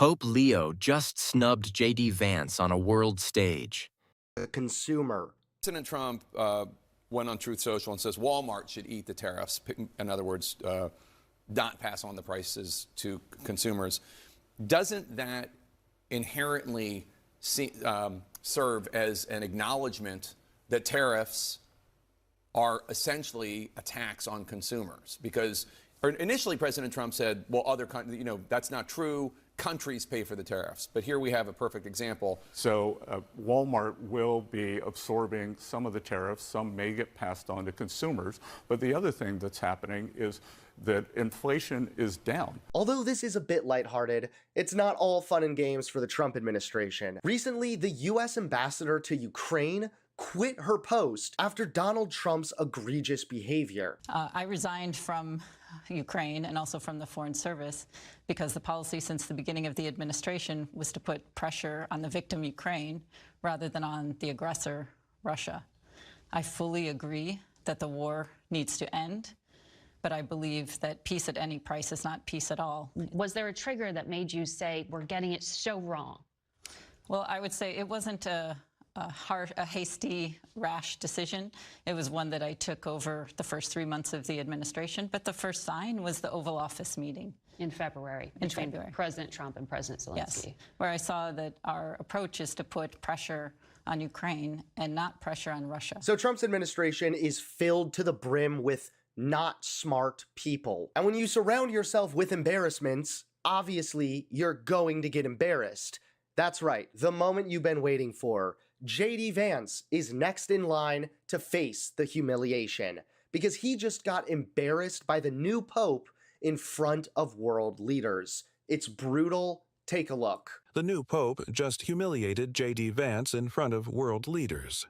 Pope Leo just snubbed J.D. Vance on a world stage. The consumer. President Trump went on Truth Social and says Walmart should eat the tariffs. In other words, not pass on the prices to consumers. Doesn't that inherently serve as an acknowledgement that tariffs are essentially a tax on consumers? Because initially President Trump said, well, other countries, that's not true. Countries pay for the tariffs. But here we have a perfect example. So Walmart will be absorbing some of the tariffs. Some may get passed on to consumers. But the other thing that's happening is that inflation is down. Although this is a bit lighthearted, it's not all fun and games for the Trump administration. Recently, the U.S. ambassador to Ukraine quit her post after Donald Trump's egregious behavior. I resigned from Ukraine and also from the Foreign Service because the policy since the beginning of the administration was to put pressure on the victim Ukraine rather than on the aggressor Russia. I fully agree that the war needs to end, but I believe that peace at any price is not peace at all. Was there a trigger that made you say, we're getting it so wrong? Well, I would say it wasn't a hasty, rash decision. It was one that I took over the first 3 months of the administration. But the first sign was the Oval Office meeting. In February. In February. President Trump and President Zelensky. Yes, where I saw that our approach is to put pressure on Ukraine and not pressure on Russia. So Trump's administration is filled to the brim with not smart people. And when you surround yourself with embarrassments, obviously you're going to get embarrassed. That's right, the moment you've been waiting for. J.D. Vance is next in line to face the humiliation because he just got embarrassed by the new pope in front of world leaders. It's brutal. Take a look. The new pope just humiliated J.D. Vance in front of world leaders.